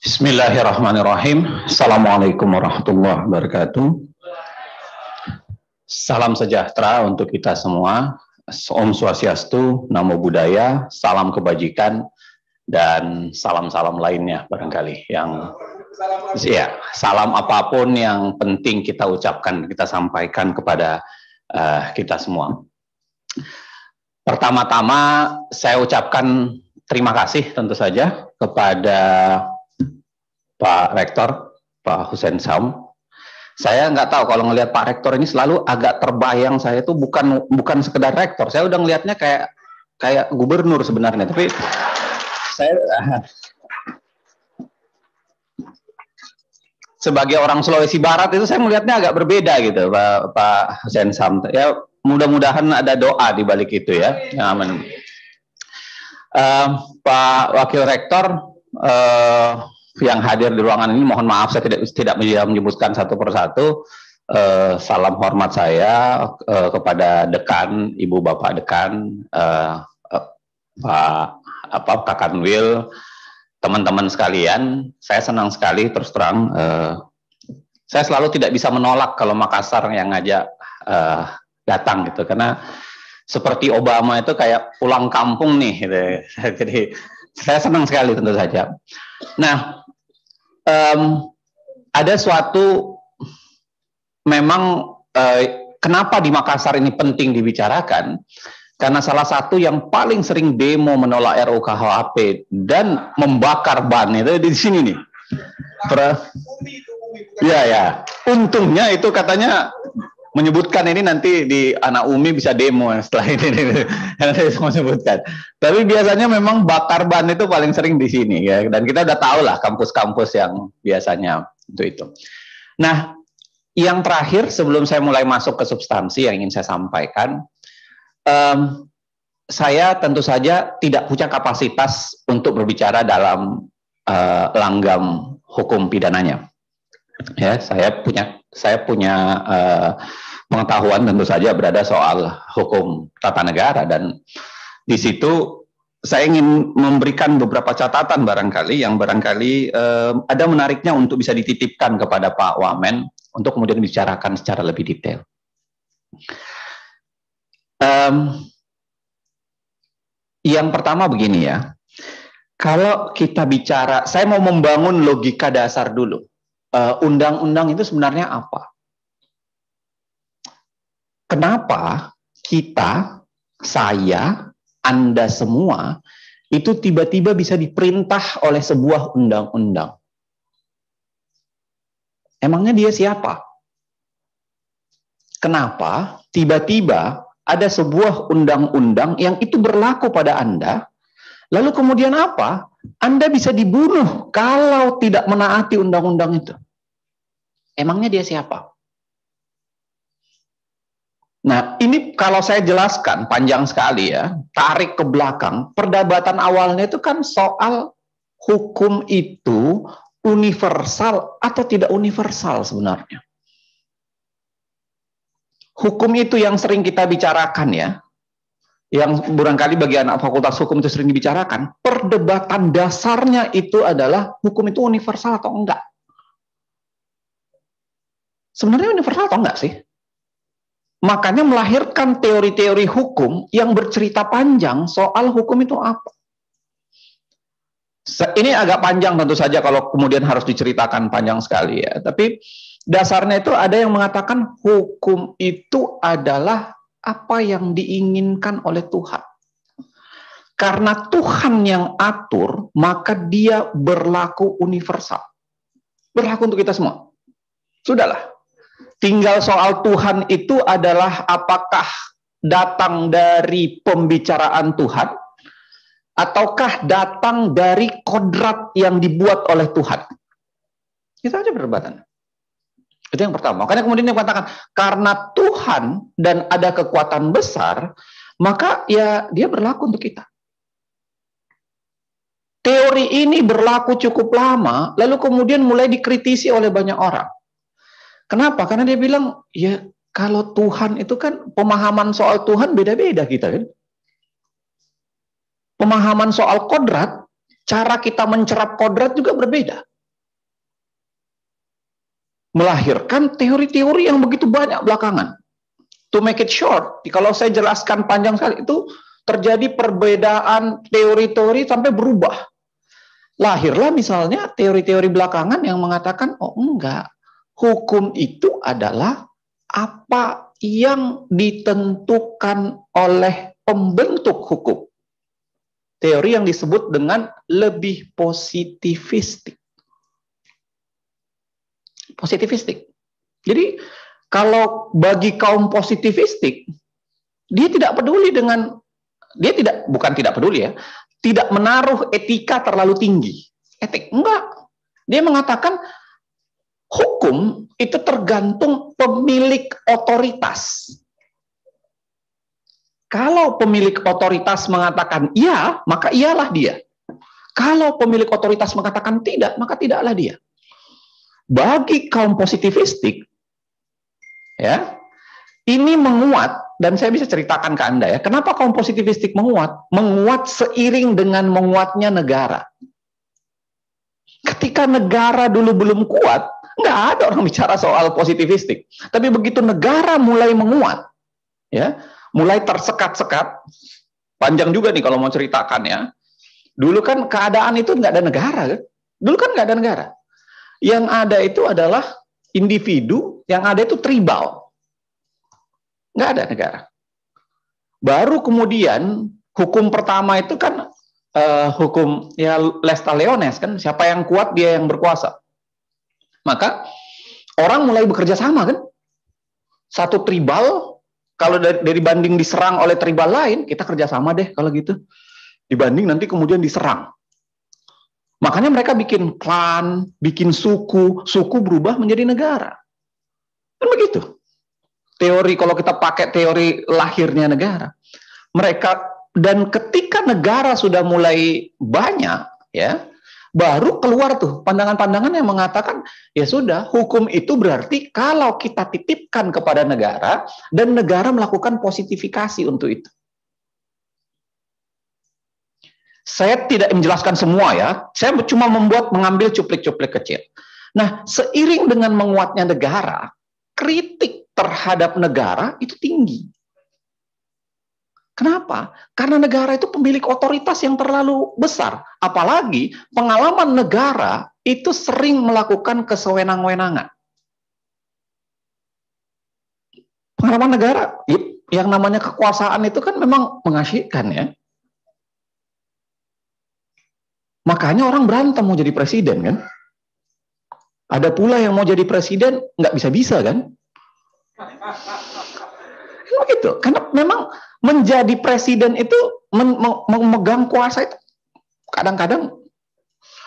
Bismillahirrahmanirrahim. Assalamualaikum warahmatullahi wabarakatuh. Salam sejahtera untuk kita semua. Om Swastiastu, Namo Buddhaya, salam kebajikan, dan salam-salam lainnya barangkali. Salam apapun yang penting kita ucapkan, kita sampaikan kepada kita semua. Pertama-tama saya ucapkan terima kasih tentu saja kepada Pak Rektor, Pak Hussein Saum. Saya nggak tahu kalau ngelihat Pak Rektor ini selalu agak terbayang saya itu bukan sekedar rektor. Saya udah ngelihatnya kayak gubernur sebenarnya. Tapi saya sebagai orang Sulawesi Barat itu saya melihatnya agak berbeda gitu, Pak Hussein Saum. Ya mudah-mudahan ada doa di balik itu ya. Amin. Pak Wakil Rektor yang hadir di ruangan ini, mohon maaf saya tidak menyebutkan satu persatu. Salam hormat saya kepada dekan, Ibu Bapak Dekan, Pak Kakanwil, teman-teman sekalian. Saya senang sekali terus terang. Saya selalu tidak bisa menolak kalau Makassar yang ngajak datang gitu, karena seperti Obama itu kayak pulang kampung nih gitu. Jadi saya senang sekali tentu saja. Nah, ada suatu memang kenapa di Makassar ini penting dibicarakan, karena salah satu yang paling sering demo menolak RUU KUHP dan membakar ban itu di sini nih. Ya, untungnya itu katanya menyebutkan ini nanti di anak Umi bisa demo setelah ini nanti saya sebutkan. Tapi biasanya memang bakar ban itu paling sering di sini ya, dan kita udah tahu lah kampus-kampus yang biasanya itu. Nah, yang terakhir sebelum saya mulai masuk ke substansi yang ingin saya sampaikan, saya tentu saja tidak punya kapasitas untuk berbicara dalam langgam hukum pidananya. Ya, saya punya pengetahuan tentu saja berada soal hukum tata negara, dan di situ saya ingin memberikan beberapa catatan barangkali yang ada menariknya untuk bisa dititipkan kepada Pak Wamen untuk kemudian dibicarakan secara lebih detail. Yang pertama begini ya, kalau kita bicara, saya mau membangun logika dasar dulu. Undang-undang itu sebenarnya apa? Kenapa kita, saya, Anda semua itu tiba-tiba bisa diperintah oleh sebuah undang-undang? Emangnya dia siapa? Kenapa tiba-tiba ada sebuah undang-undang yang itu berlaku pada Anda, lalu kemudian apa? Anda bisa dibunuh kalau tidak menaati undang-undang itu. Emangnya dia siapa? Nah, ini kalau saya jelaskan panjang sekali ya, tarik ke belakang, perdebatan awalnya itu kan soal hukum itu universal atau tidak universal sebenarnya. Hukum itu yang sering kita bicarakan ya, yang barangkali bagi anak fakultas hukum itu sering dibicarakan, perdebatan dasarnya itu adalah hukum itu universal atau enggak. Sebenarnya universal atau enggak sih? Makanya melahirkan teori-teori hukum yang bercerita panjang soal hukum itu apa. Ini agak panjang tentu saja kalau kemudian harus diceritakan panjang sekali ya. Tapi dasarnya itu ada yang mengatakan hukum itu adalah apa yang diinginkan oleh Tuhan. Karena Tuhan yang atur, maka dia berlaku universal. Berlaku untuk kita semua. Sudahlah. Tinggal soal Tuhan itu adalah apakah datang dari pembicaraan Tuhan, ataukah datang dari kodrat yang dibuat oleh Tuhan. Itu aja perdebatan. Itu yang pertama. Makanya kemudian dia mengatakan, karena Tuhan dan ada kekuatan besar, maka ya dia berlaku untuk kita. Teori ini berlaku cukup lama, lalu kemudian mulai dikritisi oleh banyak orang. Kenapa? Karena dia bilang, ya kalau Tuhan itu kan, pemahaman soal Tuhan beda-beda kita kan. Pemahaman soal kodrat, cara kita mencerap kodrat juga berbeda. melahirkan teori-teori yang begitu banyak belakangan. To make it short, kalau saya jelaskan panjang sekali, itu terjadi perbedaan teori-teori sampai berubah. Lahirlah misalnya teori-teori belakangan yang mengatakan, oh enggak, hukum itu adalah apa yang ditentukan oleh pembentuk hukum. Teori yang disebut dengan lebih positivistik. Positivistik. Jadi kalau bagi kaum positivistik, dia tidak peduli dengan, bukan tidak peduli ya, tidak menaruh etika terlalu tinggi. Etik, enggak. Dia mengatakan hukum itu tergantung pemilik otoritas. Kalau pemilik otoritas mengatakan iya, maka iyalah dia. Kalau pemilik otoritas mengatakan tidak, maka tidaklah dia. Bagi kaum positivistik, ya, ini menguat, dan saya bisa ceritakan ke Anda ya, kenapa kaum positivistik menguat? Menguat seiring dengan menguatnya negara. Ketika negara dulu belum kuat, nggak ada orang bicara soal positivistik. Tapi begitu negara mulai menguat, ya, mulai tersekat-sekat, panjang juga nih kalau mau ceritakan ya. Dulu kan keadaan itu nggak ada negara, kan? Dulu kan nggak ada negara. Yang ada itu adalah individu, yang ada itu tribal. Nggak ada negara. Baru kemudian hukum pertama itu kan hukum ya les taliones, kan, siapa yang kuat dia yang berkuasa. Maka orang mulai bekerja sama, kan. Satu tribal, kalau dari banding diserang oleh tribal lain, kita kerjasama deh kalau gitu. Dibanding nanti kemudian diserang. Makanya mereka bikin klan, bikin suku, suku berubah menjadi negara. Kan begitu. Teori, kalau kita pakai teori lahirnya negara. Mereka, dan ketika negara sudah mulai banyak, ya, baru keluar tuh pandangan-pandangan yang mengatakan, ya sudah, hukum itu berarti kalau kita titipkan kepada negara, dan negara melakukan positifikasi untuk itu. Saya tidak menjelaskan semua ya, saya cuma mengambil cuplik-cuplik kecil. Nah, seiring dengan menguatnya negara, kritik terhadap negara itu tinggi. Kenapa? Karena negara itu pemilik otoritas yang terlalu besar. Apalagi pengalaman negara itu sering melakukan kesewenang-wenangan. Pengalaman negara, yang namanya kekuasaan itu kan memang mengasyikkan ya. Makanya orang berantem mau jadi presiden, kan? Ada pula yang mau jadi presiden nggak bisa-bisa, kan? Begitu. Karena memang menjadi presiden itu memegang kuasa itu kadang-kadang,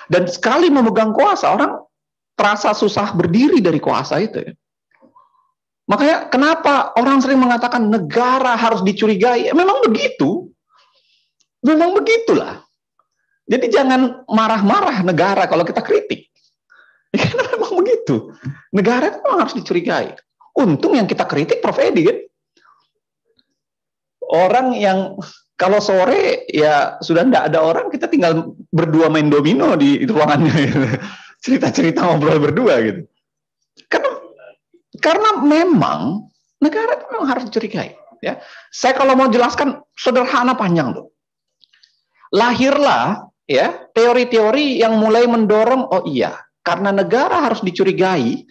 dan sekali memegang kuasa orang terasa susah berdiri dari kuasa itu ya. Makanya kenapa orang sering mengatakan negara harus dicurigai? Memang begitu. Memang begitulah. Jadi jangan marah-marah negara kalau kita kritik. Karena memang begitu. Negara itu memang harus dicurigai. Untung yang kita kritik Prof. Edi, kan? Orang yang kalau sore ya sudah tidak ada orang, kita tinggal berdua main domino di ruangannya, gitu. Cerita-cerita ngobrol berdua gitu. Karena memang negara itu memang harus dicurigai. Ya, saya kalau mau jelaskan sederhana panjang tuh. Lahirlah ya teori-teori yang mulai mendorong, oh iya, karena negara harus dicurigai,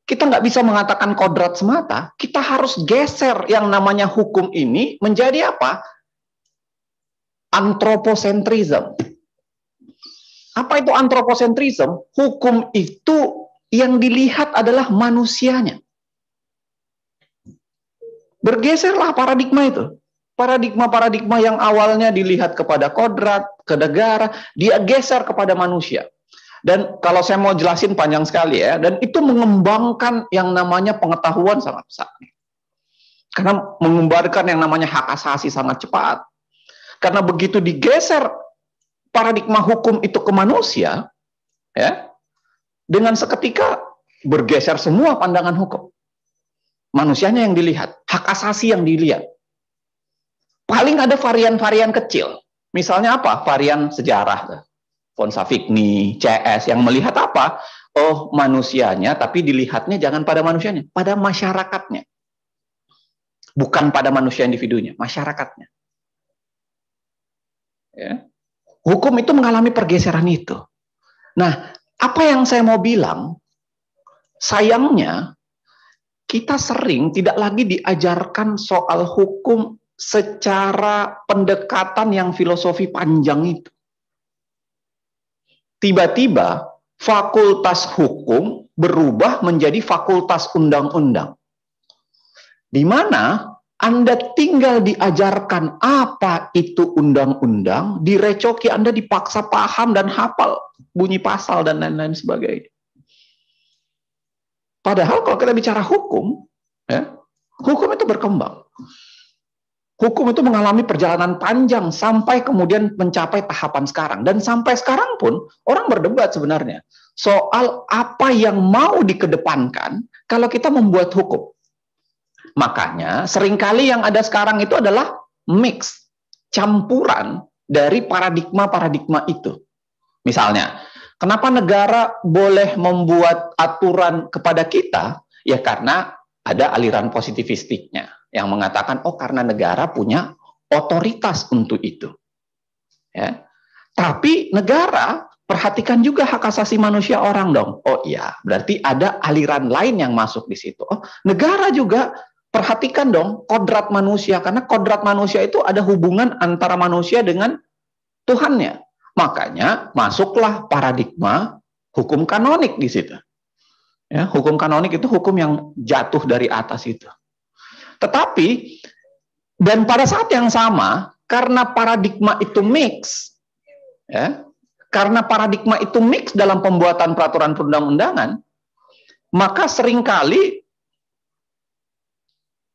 kita nggak bisa mengatakan kodrat semata, kita harus geser yang namanya hukum ini menjadi apa? Antroposentrism. Apa itu antroposentrism? Hukum itu yang dilihat adalah manusianya. Bergeserlah paradigma itu. Paradigma-paradigma yang awalnya dilihat kepada kodrat, ke negara, dia geser kepada manusia. Dan kalau saya mau jelasin panjang sekali ya, dan itu mengembangkan yang namanya pengetahuan sangat besar. Karena mengembangkan yang namanya hak asasi sangat cepat. Karena begitu digeser paradigma hukum itu ke manusia, ya, dengan seketika bergeser semua pandangan hukum. Manusianya yang dilihat, hak asasi yang dilihat. Paling ada varian-varian kecil. Misalnya apa? Varian sejarah. Fonsa Fikni, CS, yang melihat apa? Oh, manusianya, tapi dilihatnya jangan pada manusianya, pada masyarakatnya. Bukan pada manusia individunya, masyarakatnya. Ya. Hukum itu mengalami pergeseran itu. Nah, apa yang saya mau bilang, sayangnya, kita sering tidak lagi diajarkan soal hukum secara pendekatan yang filosofi panjang itu. Tiba-tiba fakultas hukum berubah menjadi fakultas undang-undang. Di mana Anda tinggal diajarkan apa itu undang-undang, direcoki Anda dipaksa paham dan hafal bunyi pasal dan lain-lain sebagainya. Padahal kalau kita bicara hukum, ya, hukum itu berkembang. Hukum itu mengalami perjalanan panjang sampai kemudian mencapai tahapan sekarang. Dan sampai sekarang pun orang berdebat sebenarnya soal apa yang mau dikedepankan kalau kita membuat hukum. Makanya seringkali yang ada sekarang itu adalah mix, campuran dari paradigma-paradigma itu. Misalnya, kenapa negara boleh membuat aturan kepada kita? Ya karena ada aliran positivistiknya yang mengatakan, oh karena negara punya otoritas untuk itu. Ya. Tapi negara perhatikan juga hak asasi manusia orang dong. Oh iya, berarti ada aliran lain yang masuk di situ. Oh, negara juga perhatikan dong kodrat manusia, karena kodrat manusia itu ada hubungan antara manusia dengan Tuhannya. Makanya masuklah paradigma hukum kanonik di situ. Ya, hukum kanonik itu hukum yang jatuh dari atas itu. Tetapi, dan pada saat yang sama, karena paradigma itu mix, ya, karena paradigma itu mix dalam pembuatan peraturan perundang-undangan, maka seringkali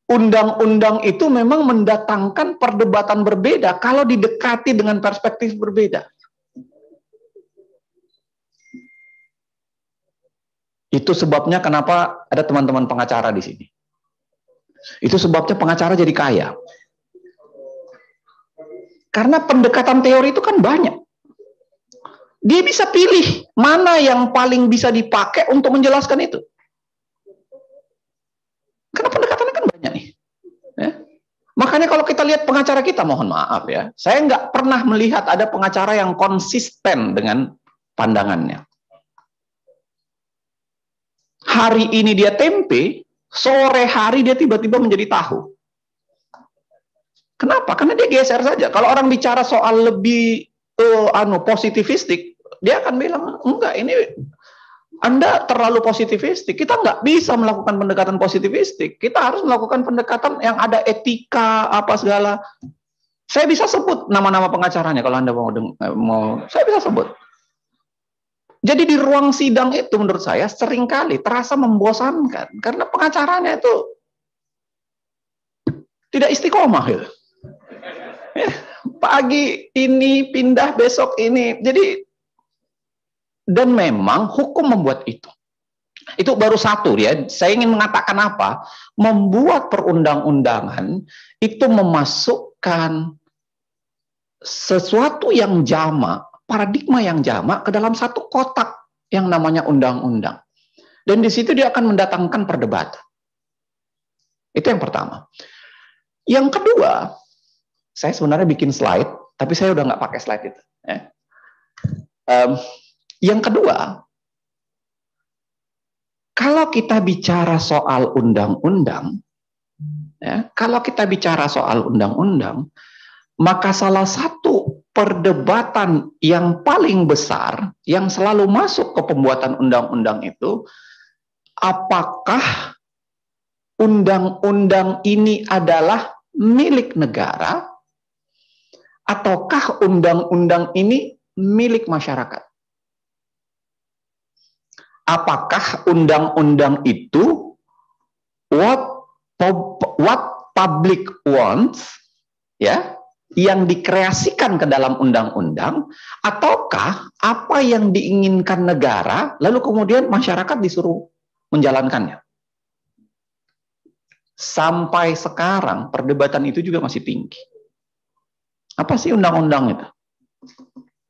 undang-undang itu memang mendatangkan perdebatan berbeda kalau didekati dengan perspektif berbeda. Itu sebabnya kenapa ada teman-teman pengacara di sini. Itu sebabnya pengacara jadi kaya. Karena pendekatan teori itu kan banyak. Dia bisa pilih mana yang paling bisa dipakai untuk menjelaskan itu. Karena pendekatannya kan banyak nih. Ya. Makanya kalau kita lihat pengacara kita, mohon maaf ya, saya nggak pernah melihat ada pengacara yang konsisten dengan pandangannya. Hari ini dia tempe, sore hari dia tiba-tiba menjadi tahu. Kenapa? Karena dia geser saja. Kalau orang bicara soal lebih positivistik, dia akan bilang, enggak, ini Anda terlalu positivistik. Kita nggak bisa melakukan pendekatan positivistik. Kita harus melakukan pendekatan yang ada etika, apa segala. Saya bisa sebut nama-nama pengacaranya kalau Anda mau, saya bisa sebut. Jadi di ruang sidang itu menurut saya seringkali terasa membosankan karena pengacaranya itu tidak istiqomah gitu. Pagi ini pindah, besok ini. Jadi, dan memang hukum membuat itu. Itu baru satu ya. Saya ingin mengatakan apa? Membuat perundang-undangan itu memasukkan sesuatu yang jamak, paradigma yang jamak ke dalam satu kotak yang namanya undang-undang. Dan di situ dia akan mendatangkan perdebatan. Itu yang pertama. Yang kedua, saya sebenarnya bikin slide, tapi saya udah nggak pakai slide itu. Ya. Yang kedua, kalau kita bicara soal undang-undang, ya, maka salah satu perdebatan yang paling besar yang selalu masuk ke pembuatan undang-undang itu, apakah undang-undang ini adalah milik negara ataukah undang-undang ini milik masyarakat? Apakah undang-undang itu what public wants, ya, yang dikreasikan ke dalam undang-undang, ataukah apa yang diinginkan negara lalu kemudian masyarakat disuruh menjalankannya? Sampai sekarang perdebatan itu juga masih tinggi. Apa sih undang-undang itu?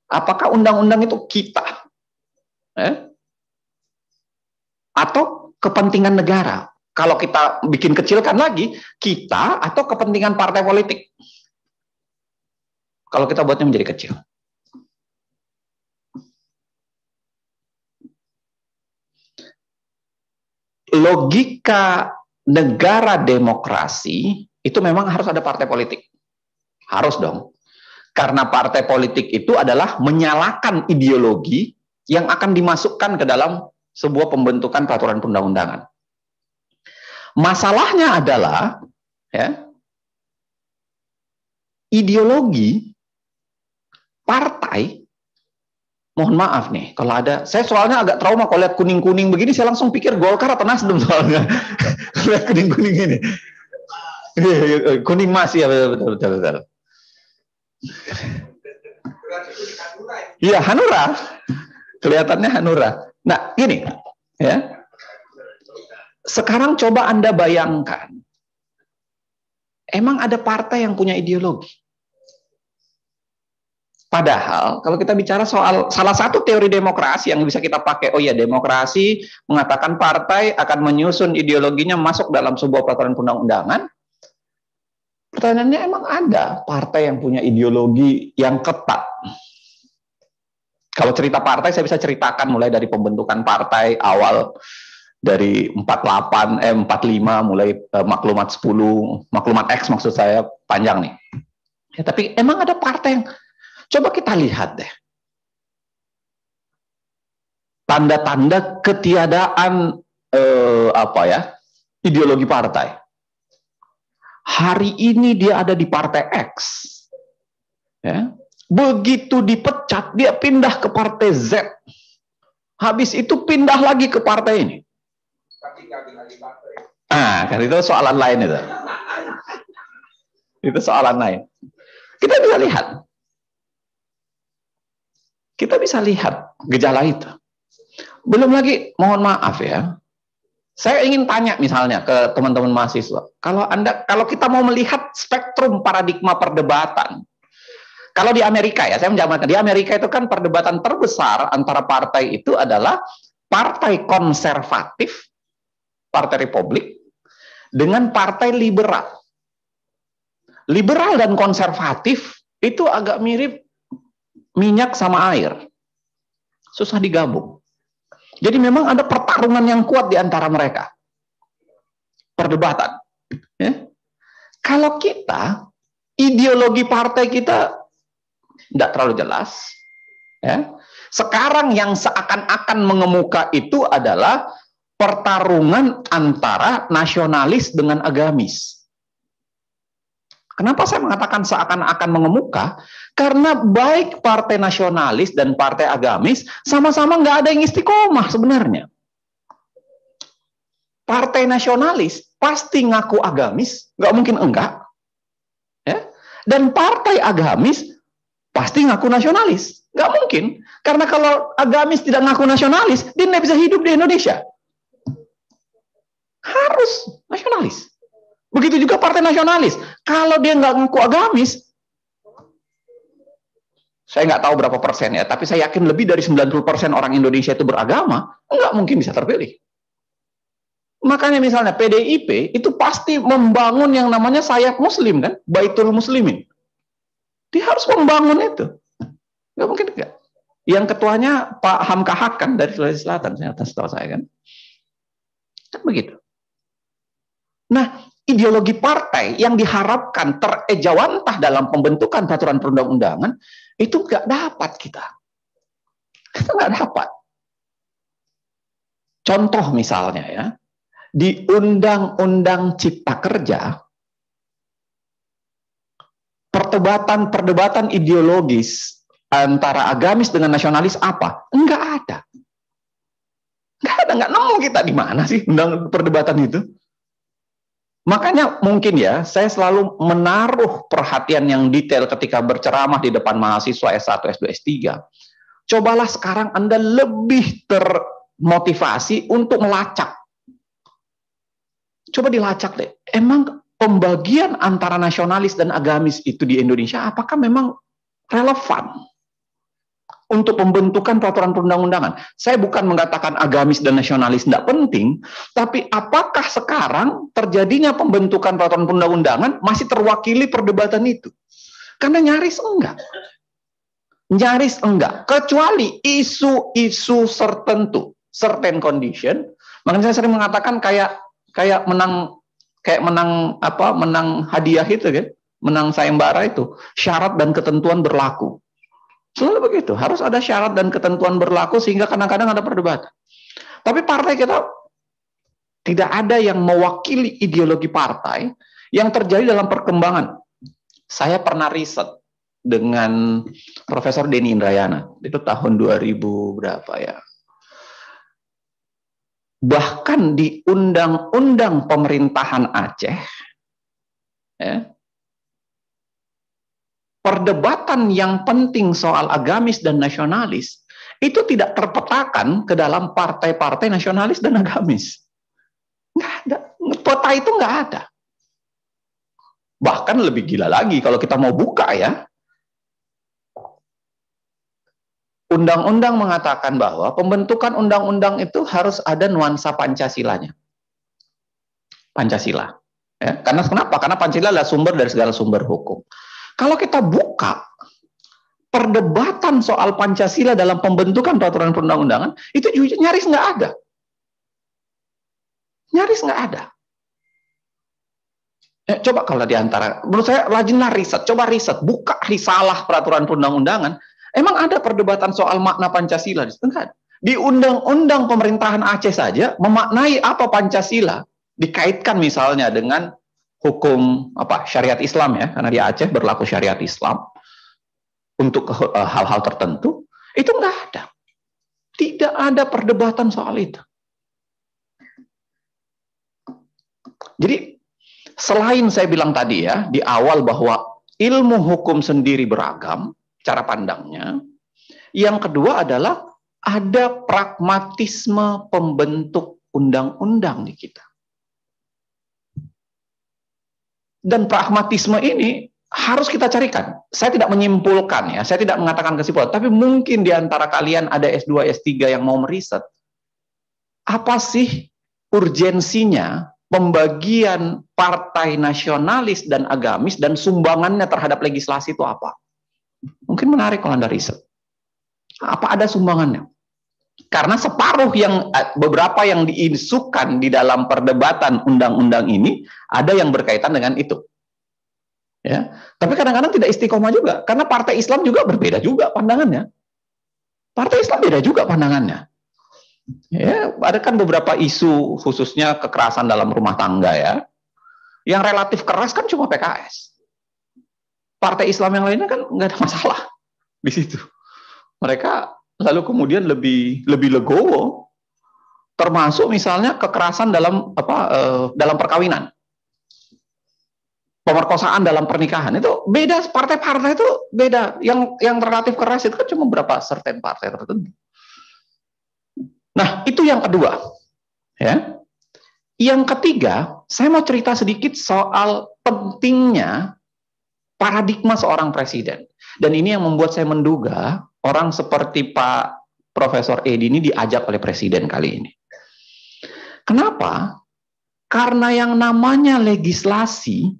Apakah undang-undang itu kita? Atau kepentingan negara? Kalau kita bikin kecilkan lagi, kita atau kepentingan partai politik? Kalau kita buatnya menjadi kecil. Logika negara demokrasi itu memang harus ada partai politik. Harus dong. Karena partai politik itu adalah menyalakan ideologi yang akan dimasukkan ke dalam sebuah pembentukan peraturan perundang-undangan. Masalahnya adalah ideologi partai, mohon maaf nih, kalau ada, saya soalnya agak trauma kalau lihat kuning-kuning begini, saya langsung pikir Golkar atau Nasdem soalnya. Lihat kuning-kuning ini. Kuning masih ya, betul. Iya, Hanura. Kelihatannya Hanura. Nah, gini, ya. Sekarang coba Anda bayangkan. Emang ada partai yang punya ideologi? Padahal kalau kita bicara soal salah satu teori demokrasi yang bisa kita pakai, oh ya, demokrasi mengatakan partai akan menyusun ideologinya masuk dalam sebuah peraturan perundang-undangan. Pertanyaannya, emang ada partai yang punya ideologi yang ketat? Kalau cerita partai saya bisa ceritakan mulai dari pembentukan partai awal dari 45 mulai maklumat 10, maklumat X maksud saya, panjang nih. Ya, tapi emang ada partai yang, coba kita lihat deh. Tanda-tanda ketiadaan ideologi partai. Hari ini dia ada di partai X. Ya. Begitu dipecat, dia pindah ke partai Z. Habis itu pindah lagi ke partai ini. Kan itu soalan lain itu. Itu soalan lain. Kita bisa lihat gejala itu. Belum lagi, mohon maaf ya, saya ingin tanya misalnya ke teman-teman mahasiswa, kalau kita mau melihat spektrum paradigma perdebatan, kalau di Amerika ya, saya menjabarkan, di Amerika itu kan perdebatan terbesar antara partai itu adalah partai konservatif, partai Republik, dengan partai liberal. Liberal dan konservatif itu agak mirip minyak sama air. Susah digabung. Jadi memang ada pertarungan yang kuat di antara mereka. Perdebatan. Ya. Kalau kita, ideologi partai kita tidak terlalu jelas. Ya. Sekarang yang seakan-akan mengemuka itu adalah pertarungan antara nasionalis dengan agamis. Kenapa saya mengatakan seakan-akan mengemuka? Karena baik partai nasionalis dan partai agamis sama-sama nggak ada yang istiqomah sebenarnya. Partai nasionalis pasti ngaku agamis, nggak mungkin enggak. Ya? Dan partai agamis pasti ngaku nasionalis, nggak mungkin. Karena kalau agamis tidak ngaku nasionalis, dia nggak bisa hidup di Indonesia. Harus nasionalis. Begitu juga partai nasionalis. Kalau dia nggak ngaku agamis, saya nggak tahu berapa persen ya, tapi saya yakin lebih dari 90% orang Indonesia itu beragama, nggak mungkin bisa terpilih. Makanya misalnya PDIP itu pasti membangun yang namanya sayap muslim kan, Baitul Muslimin. Dia harus membangun itu. Nggak mungkin enggak. Yang ketuanya Pak Hamka Hakan dari Sulawesi Selatan, saya atas tahu saya kan. Kan begitu. Nah, ideologi partai yang diharapkan terejawantah dalam pembentukan peraturan perundang-undangan itu nggak dapat kita. Kita nggak dapat. Contoh misalnya ya, di Undang-Undang Cipta Kerja, perdebatan ideologis antara agamis dengan nasionalis apa? Nggak ada. Nggak nemu kita di mana sih undang perdebatan itu. Makanya mungkin ya, saya selalu menaruh perhatian yang detail ketika berceramah di depan mahasiswa S1, S2, S3. Cobalah sekarang Anda lebih termotivasi untuk melacak. Coba dilacak deh, emang pembagian antara nasionalis dan agamis itu di Indonesia, apakah memang relevan? untuk pembentukan peraturan perundang-undangan. Saya bukan mengatakan agamis dan nasionalis tidak penting, tapi apakah sekarang terjadinya pembentukan peraturan perundang-undangan masih terwakili perdebatan itu? Karena nyaris enggak. Nyaris enggak. Kecuali isu-isu tertentu, certain condition. Makanya saya sering mengatakan kayak menang hadiah itu kan, menang sayembara itu, syarat dan ketentuan berlaku. Selalu begitu, harus ada syarat dan ketentuan berlaku sehingga kadang-kadang ada perdebatan. Tapi partai kita tidak ada yang mewakili ideologi partai yang terjadi dalam perkembangan. Saya pernah riset dengan Profesor Denny Indrayana, itu tahun 2000 berapa ya. Bahkan di undang-undang pemerintahan Aceh, ya, perdebatan yang penting soal agamis dan nasionalis itu tidak terpetakan ke dalam partai-partai nasionalis dan agamis. Nggak ada. Peta itu nggak ada. Bahkan lebih gila lagi kalau kita mau buka ya. Undang-undang mengatakan bahwa pembentukan undang-undang itu harus ada nuansa Pancasilanya. Pancasila. Ya, karena kenapa? Karena Pancasila adalah sumber dari segala sumber hukum. Kalau kita buka perdebatan soal Pancasila dalam pembentukan peraturan perundang-undangan, itu nyaris nggak ada. Nyaris nggak ada. Coba kalau diantara, menurut saya rajinlah riset, coba riset, buka risalah peraturan perundang-undangan. Emang ada perdebatan soal makna Pancasila? Di undang-undang pemerintahan Aceh saja memaknai apa Pancasila dikaitkan misalnya dengan hukum syariat Islam ya, karena di Aceh berlaku syariat Islam untuk hal-hal tertentu, itu nggak ada. Tidak ada perdebatan soal itu. Jadi selain saya bilang tadi ya di awal bahwa ilmu hukum sendiri beragam cara pandangnya, yang kedua adalah ada pragmatisme pembentuk undang-undang di kita. Dan pragmatisme ini harus kita carikan. Saya tidak menyimpulkan ya, saya tidak mengatakan kesimpulan, tapi mungkin di antara kalian ada S2, S3 yang mau meriset. Apa sih urgensinya pembagian partai nasionalis dan agamis dan sumbangannya terhadap legislasi itu apa? Mungkin menarik kalau Anda riset. Apa ada sumbangannya? Karena separuh yang beberapa yang diisukan di dalam perdebatan undang-undang ini ada yang berkaitan dengan itu. Ya, tapi kadang-kadang tidak istiqomah juga karena partai Islam juga berbeda juga pandangannya. Partai Islam beda juga pandangannya. Ya, ada kan beberapa isu khususnya kekerasan dalam rumah tangga ya. Yang relatif keras kan cuma PKS. Partai Islam yang lainnya kan nggak ada masalah di situ. Mereka lalu kemudian lebih legowo, termasuk misalnya kekerasan dalam dalam perkawinan, pemerkosaan dalam pernikahan itu beda. Partai-partai itu beda. Yang relatif keras itu kan cuma beberapa certain partai tertentu. Nah itu yang kedua, ya. Yang ketiga, saya mau cerita sedikit soal pentingnya paradigma seorang presiden. Dan ini yang membuat saya menduga orang seperti Pak Profesor Edi ini diajak oleh presiden kali ini. Kenapa? Karena yang namanya legislasi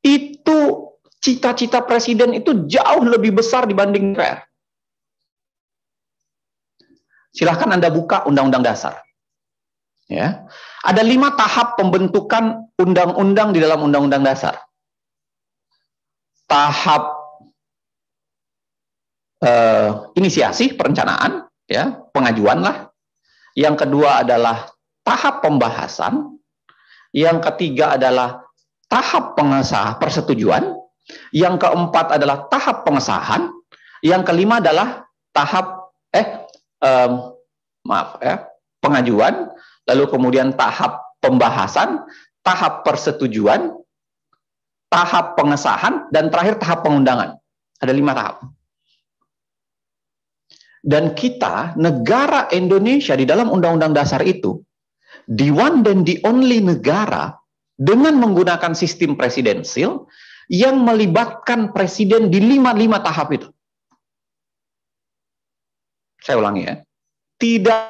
itu cita-cita presiden itu jauh lebih besar dibanding DPR. Silahkan Anda buka Undang-Undang Dasar. Ya, ada 5 tahap pembentukan undang-undang di dalam Undang-Undang Dasar. Tahap inisiasi perencanaan, ya, pengajuan lah. Yang kedua adalah tahap pembahasan. Yang ketiga adalah tahap persetujuan. Yang keempat adalah tahap pengesahan. Yang kelima adalah tahap pengajuan. Lalu kemudian tahap pembahasan, tahap persetujuan, tahap pengesahan, dan terakhir tahap pengundangan. Ada 5 tahap. Dan kita, negara Indonesia di dalam Undang-Undang Dasar itu, the one dan the only negara dengan menggunakan sistem presidensil yang melibatkan presiden di lima tahap itu. Saya ulangi ya. Tidak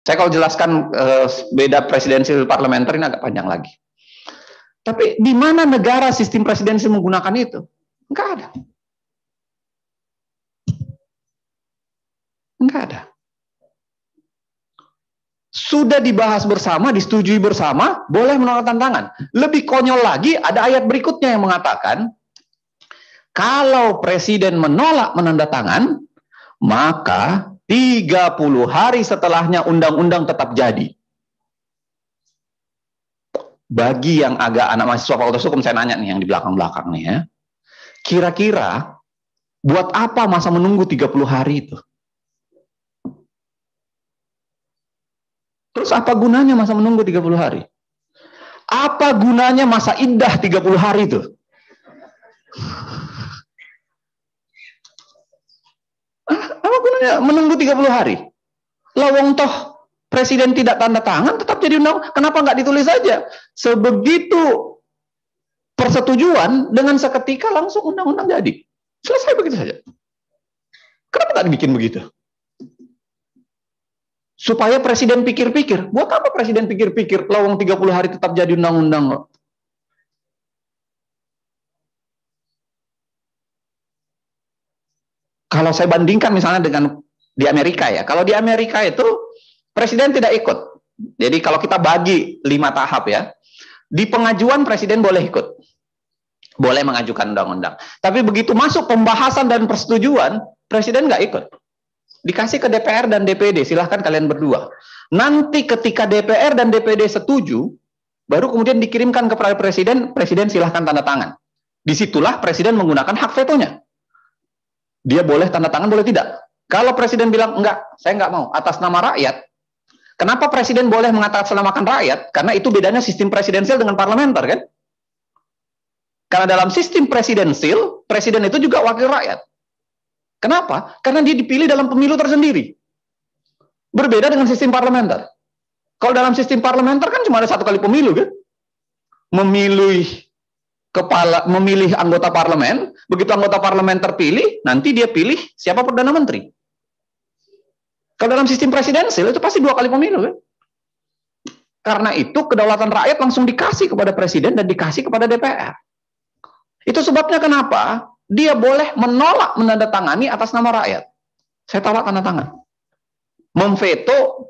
saya kalau jelaskan beda presidensial parlementer ini agak panjang lagi. Tapi di mana negara sistem presidensial menggunakan itu? Enggak ada. Enggak ada. Sudah dibahas bersama, disetujui bersama, boleh menolak tantangan. Lebih konyol lagi, ada ayat berikutnya yang mengatakan, kalau presiden menolak menandatangan, maka 30 hari setelahnya undang-undang tetap jadi. Bagi yang agak anak mahasiswa fakultas hukum, saya nanya nih yang di belakang-belakang nih ya. Kira-kira buat apa masa menunggu 30 hari itu? Terus apa gunanya masa menunggu 30 hari? Apa gunanya masa iddah 30 hari itu? Apa gunanya menunggu 30 hari? Lawang toh presiden tidak tanda tangan, tetap jadi undang. Kenapa nggak ditulis saja? Sebegitu persetujuan, dengan seketika langsung undang-undang jadi. Selesai begitu saja. Kenapa nggak dibikin begitu? Supaya presiden pikir-pikir. Buat apa presiden pikir-pikir? Lawang 30 hari tetap jadi undang-undang. Kalau saya bandingkan misalnya dengan di Amerika ya. Kalau di Amerika itu presiden tidak ikut. Jadi kalau kita bagi 5 tahap ya, di pengajuan presiden boleh ikut. Boleh mengajukan undang-undang. Tapi begitu masuk pembahasan dan persetujuan, presiden nggak ikut. Dikasih ke DPR dan DPD, silahkan kalian berdua. Nanti ketika DPR dan DPD setuju, baru kemudian dikirimkan kepada presiden, presiden silahkan tanda tangan. Disitulah presiden menggunakan hak vetonya. Dia boleh tanda tangan, boleh tidak. Kalau presiden bilang, enggak, saya enggak mau, atas nama rakyat. Kenapa presiden boleh mengatasnamakan rakyat? Karena itu bedanya sistem presidensial dengan parlementer, kan? Karena dalam sistem presidensial, presiden itu juga wakil rakyat. Kenapa? Karena dia dipilih dalam pemilu tersendiri. Berbeda dengan sistem parlementer. Kalau dalam sistem parlementer kan cuma ada 1 kali pemilu, kan? Memilih anggota parlemen, begitu anggota parlemen terpilih, nanti dia pilih siapa Perdana Menteri. Kalau dalam sistem presidensial itu pasti 2 kali pemilu, kan? Karena itu kedaulatan rakyat langsung dikasih kepada presiden dan dikasih kepada DPR. Itu sebabnya kenapa dia boleh menolak menandatangani atas nama rakyat. Saya tolak tanda tangan. Memveto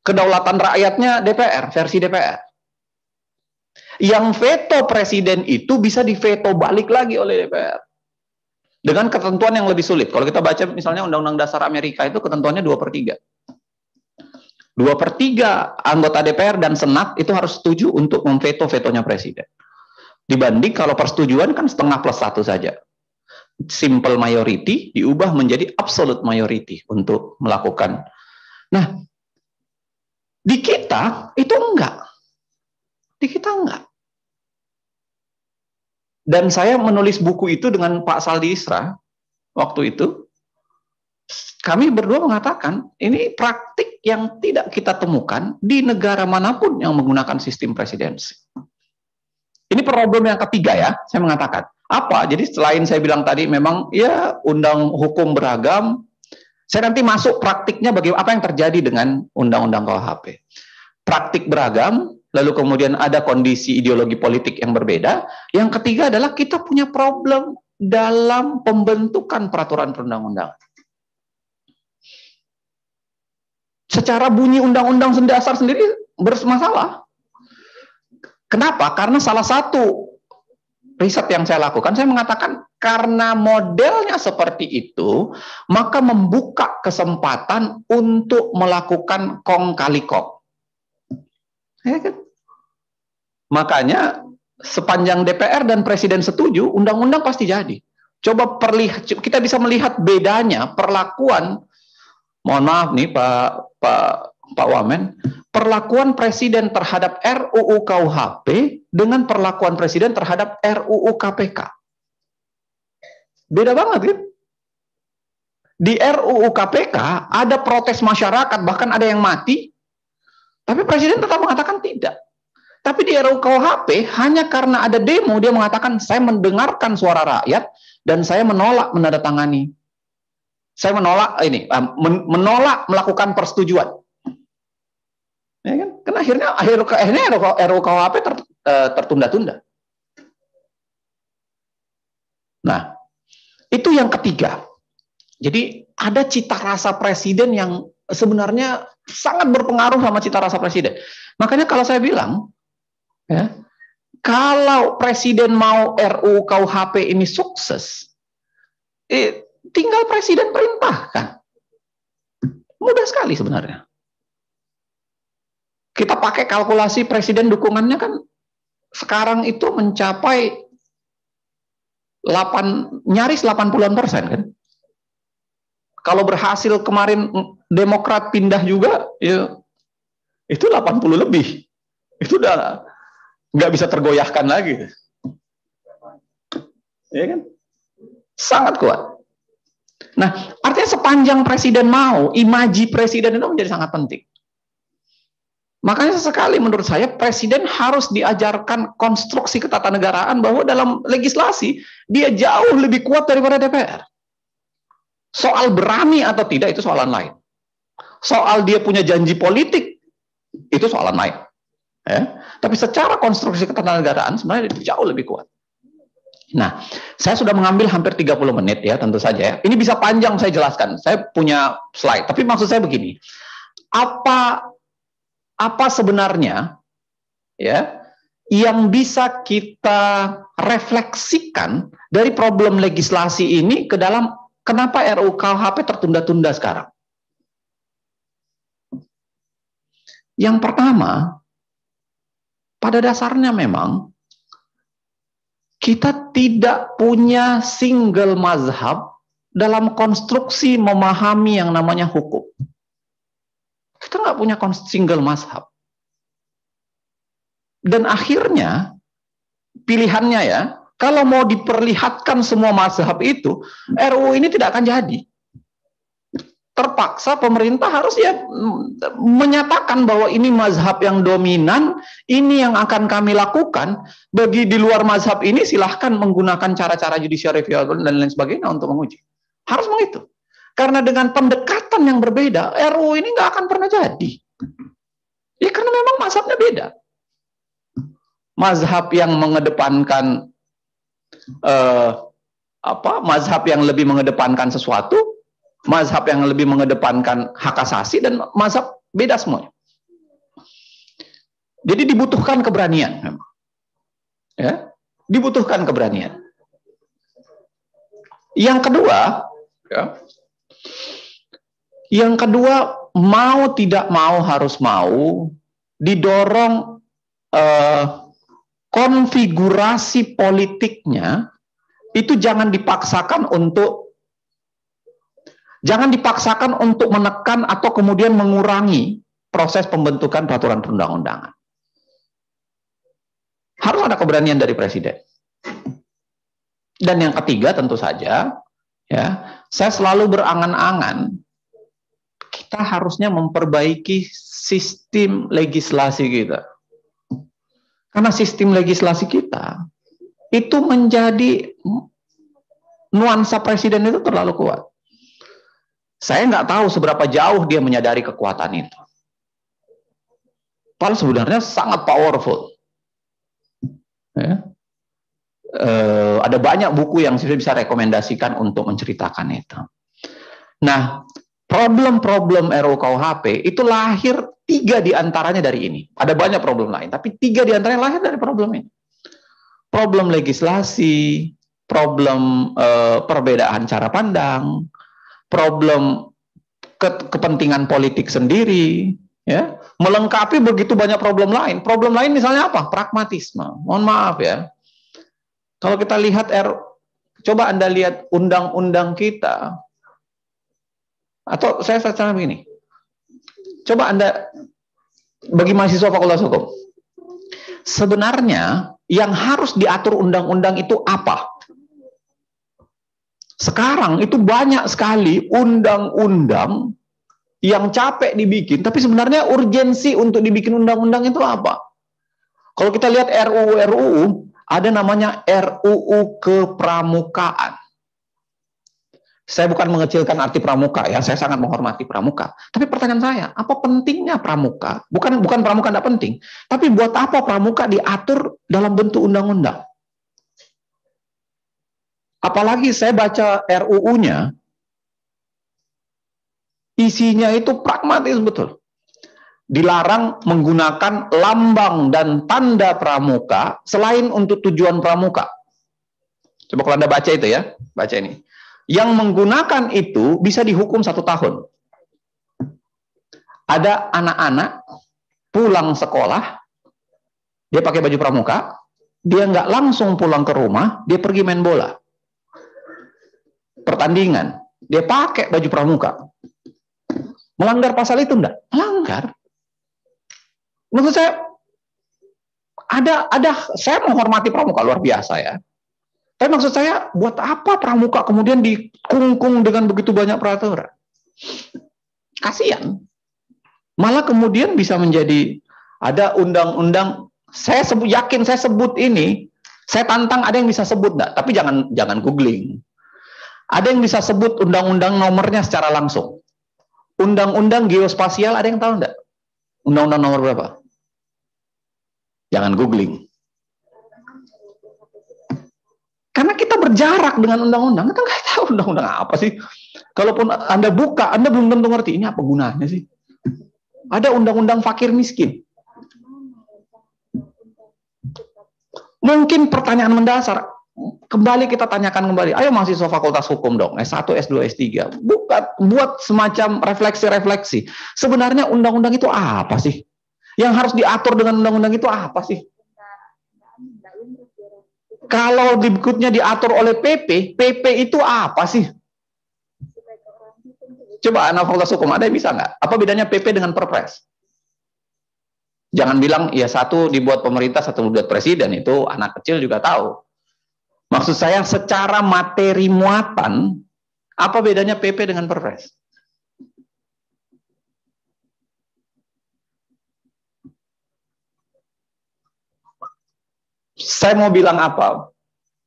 kedaulatan rakyatnya DPR, versi DPR. Yang veto presiden itu bisa diveto balik lagi oleh DPR. Dengan ketentuan yang lebih sulit. Kalau kita baca misalnya Undang-Undang Dasar Amerika itu ketentuannya 2/3. 2/3 anggota DPR dan Senat itu harus setuju untuk memveto-vetonya presiden. Dibanding kalau persetujuan kan 1/2+1 saja. Simple majority diubah menjadi absolute majority untuk melakukan. Nah, di kita itu enggak. Di kita enggak. Dan saya menulis buku itu dengan Pak Saldi Isra waktu itu. Kami berdua mengatakan ini praktik yang tidak kita temukan di negara manapun yang menggunakan sistem presidensi. Ini problem yang ketiga ya, saya mengatakan. Apa? Jadi selain saya bilang tadi memang ya undang hukum beragam, saya nanti masuk praktiknya bagaimana apa yang terjadi dengan undang-undang KUHP. Praktik beragam, lalu kemudian ada kondisi ideologi politik yang berbeda. Yang ketiga adalah kita punya problem dalam pembentukan peraturan perundang-undangan. Secara bunyi undang-undang dasar sendiri bermasalah. Kenapa? Karena salah satu riset yang saya lakukan, saya mengatakan karena modelnya seperti itu, maka membuka kesempatan untuk melakukan kong kali kong. Ya kan? Makanya sepanjang DPR dan Presiden setuju, undang-undang pasti jadi. Coba kita bisa melihat bedanya perlakuan, mohon maaf nih Pak Wamen, perlakuan Presiden terhadap RUU KUHP dengan perlakuan Presiden terhadap RUU KPK. Beda banget kan? Di RUU KPK ada protes masyarakat, bahkan ada yang mati, tapi Presiden tetap mengatakan tidak. Tapi di RUU KUHP hanya karena ada demo, dia mengatakan saya mendengarkan suara rakyat dan saya menolak menandatangani. Saya menolak menolak melakukan persetujuan. Ya kan? Karena akhirnya RUU KUHP tertunda-tunda. Nah, itu yang ketiga. Jadi ada cita rasa presiden yang sebenarnya sangat berpengaruh sama cita rasa presiden. Makanya kalau saya bilang, ya, kalau presiden mau RUU KUHP ini sukses, tinggal presiden perintahkan. Mudah sekali sebenarnya. Kita pakai kalkulasi presiden dukungannya kan sekarang itu mencapai nyaris 80% kan. Kalau berhasil kemarin Demokrat pindah juga, ya itu 80 lebih. Itu udah nggak bisa tergoyahkan lagi. Ya kan? Sangat kuat. Nah, artinya sepanjang presiden mau, imaji presiden itu menjadi sangat penting. Makanya sesekali menurut saya presiden harus diajarkan konstruksi ketatanegaraan bahwa dalam legislasi dia jauh lebih kuat daripada DPR. Soal berani atau tidak itu soalan lain. Soal dia punya janji politik itu soalan lain. Ya. Tapi secara konstruksi ketatanegaraan sebenarnya jauh lebih kuat. Nah, saya sudah mengambil hampir 30 menit ya tentu saja ya. Ini bisa panjang saya jelaskan. Saya punya slide. Tapi maksud saya begini. Apa sebenarnya ya yang bisa kita refleksikan dari problem legislasi ini ke dalam kenapa RUU KUHP tertunda-tunda sekarang? Yang pertama, pada dasarnya memang kita tidak punya single mazhab dalam konstruksi memahami yang namanya hukum. Kita nggak punya single mazhab. Dan akhirnya, pilihannya ya, kalau mau diperlihatkan semua mazhab itu, RUU ini tidak akan jadi. Terpaksa pemerintah harus ya menyatakan bahwa ini mazhab yang dominan, ini yang akan kami lakukan. Bagi di luar mazhab ini silahkan menggunakan cara-cara judicial review dan lain sebagainya untuk menguji. Harus begitu. Karena dengan pendekatan yang berbeda, RUU ini nggak akan pernah jadi. Ya karena memang mazhabnya beda. Mazhab yang mengedepankan mazhab yang lebih mengedepankan sesuatu, mazhab yang lebih mengedepankan hak asasi, dan mazhab beda semuanya. Jadi dibutuhkan keberanian memang. Ya, dibutuhkan keberanian. Yang kedua, ya, mau tidak mau harus mau didorong konfigurasi politiknya itu jangan dipaksakan untuk menekan atau kemudian mengurangi proses pembentukan peraturan perundang-undangan. Harus ada keberanian dari presiden. Dan yang ketiga tentu saja, ya, saya selalu berangan-angan kita harusnya memperbaiki sistem legislasi kita. Karena sistem legislasi kita itu menjadi nuansa presiden itu terlalu kuat. Saya nggak tahu seberapa jauh dia menyadari kekuatan itu. Padahal sebenarnya sangat powerful. Ya. Ada banyak buku yang saya bisa rekomendasikan untuk menceritakan itu. Nah, problem-problem RUU KUHP itu lahir 3 diantaranya dari ini. Ada banyak problem lain, tapi 3 diantaranya lahir dari problem ini. Problem legislasi, problem perbedaan cara pandang, problem kepentingan politik sendiri, ya, melengkapi begitu banyak problem lain. Problem lain misalnya apa? Pragmatisme. Mohon maaf ya. Kalau kita lihat coba Anda lihat undang-undang kita, atau saya secara begini, coba Anda, bagi mahasiswa Fakultas Hukum, sebenarnya yang harus diatur undang-undang itu apa? Sekarang itu banyak sekali undang-undang yang capek dibikin, tapi sebenarnya urgensi untuk dibikin undang-undang itu apa? Kalau kita lihat RUU, ada namanya RUU Kepramukaan. Saya bukan mengecilkan arti pramuka ya, saya sangat menghormati pramuka. Tapi pertanyaan saya, apa pentingnya pramuka? Bukan pramuka tidak penting, tapi buat apa pramuka diatur dalam bentuk undang-undang? Apalagi saya baca RUU-nya, isinya itu pragmatis betul. Dilarang menggunakan lambang dan tanda pramuka selain untuk tujuan pramuka. Coba kalau Anda baca itu ya, baca ini. Yang menggunakan itu bisa dihukum 1 tahun. Ada anak-anak pulang sekolah, dia pakai baju pramuka, dia nggak langsung pulang ke rumah, dia pergi main bola. Pertandingan, dia pakai baju pramuka. Melanggar pasal itu enggak? Melanggar. Menurut saya saya menghormati pramuka luar biasa ya. Tapi maksud saya, buat apa pramuka kemudian dikungkung dengan begitu banyak peraturan? Kasihan. Malah kemudian bisa menjadi ada undang-undang. Saya yakin saya sebut ini, saya tantang ada yang bisa sebut enggak? Tapi jangan googling. Ada yang bisa sebut undang-undang nomornya secara langsung. Undang-undang geospasial ada yang tahu enggak? Undang-undang nomor berapa? Jangan googling. Karena kita berjarak dengan undang-undang, kita nggak tahu undang-undang apa sih. Kalaupun Anda buka, Anda belum tentu ngerti ini apa gunanya sih. Ada undang-undang fakir miskin. Mungkin pertanyaan mendasar, kembali kita tanyakan kembali. Ayo mahasiswa Fakultas Hukum dong, S1, S2, S3. Buat semacam refleksi-refleksi. Sebenarnya undang-undang itu apa sih? Yang harus diatur dengan undang-undang itu apa sih? Kalau berikutnya diatur oleh PP itu apa sih? Coba anak Fakultas Hukum, ada yang bisa nggak? Apa bedanya PP dengan Perpres? Jangan bilang, ya satu dibuat pemerintah, satu dibuat presiden, itu anak kecil juga tahu. Maksud saya secara materi muatan, apa bedanya PP dengan Perpres? Saya mau bilang apa,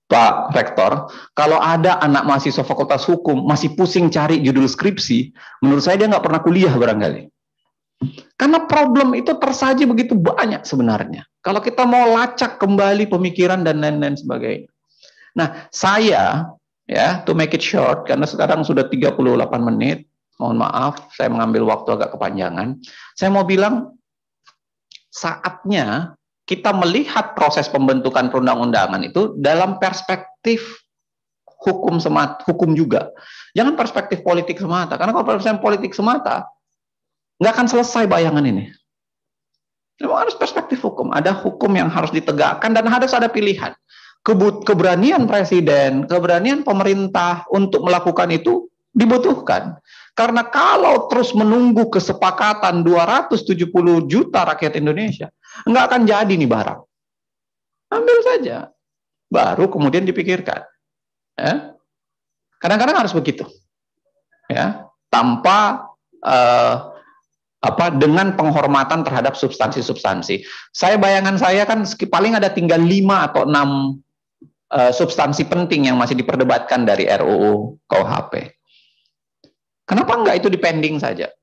Pak Rektor, kalau ada anak mahasiswa Fakultas Hukum masih pusing cari judul skripsi, menurut saya dia nggak pernah kuliah barangkali. Karena problem itu tersaji begitu banyak sebenarnya. Kalau kita mau lacak kembali pemikiran dan lain-lain sebagainya. Nah, saya, ya, to make it short, karena sekarang sudah 38 menit, mohon maaf, saya mengambil waktu agak kepanjangan. Saya mau bilang, saatnya kita melihat proses pembentukan perundang-undangan itu dalam perspektif hukum juga. Jangan perspektif politik semata. Karena kalau perspektif politik semata, nggak akan selesai bayangan ini. Memang harus perspektif hukum. Ada hukum yang harus ditegakkan dan harus ada pilihan. Keberanian presiden, keberanian pemerintah untuk melakukan itu dibutuhkan. Karena kalau terus menunggu kesepakatan 270 juta rakyat Indonesia, nggak akan jadi nih barang. Ambil saja. Baru kemudian dipikirkan. Ya. Kadang-kadang harus begitu. Ya. Tanpa dengan penghormatan terhadap substansi-substansi. Bayangan saya kan paling ada tinggal 5 atau 6 substansi penting yang masih diperdebatkan dari RUU KUHP. Kenapa enggak itu dipending saja?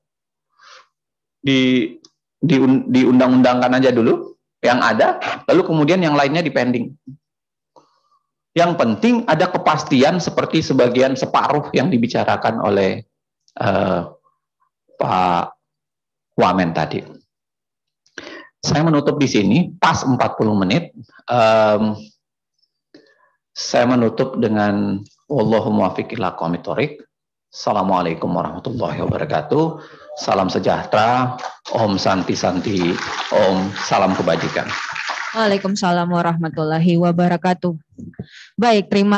Diundang-undangkan aja dulu yang ada, lalu kemudian yang lainnya dipending. Yang penting ada kepastian seperti separuh yang dibicarakan oleh Pak Wamen tadi. Saya menutup di sini, pas 40 menit. Saya menutup dengan wallahu muwaffiq ila aqwamit thoriq. Assalamualaikum warahmatullahi wabarakatuh. Salam sejahtera, Om Santi Santi, Om salam kebajikan. Waalaikumsalam warahmatullahi wabarakatuh. Baik, terima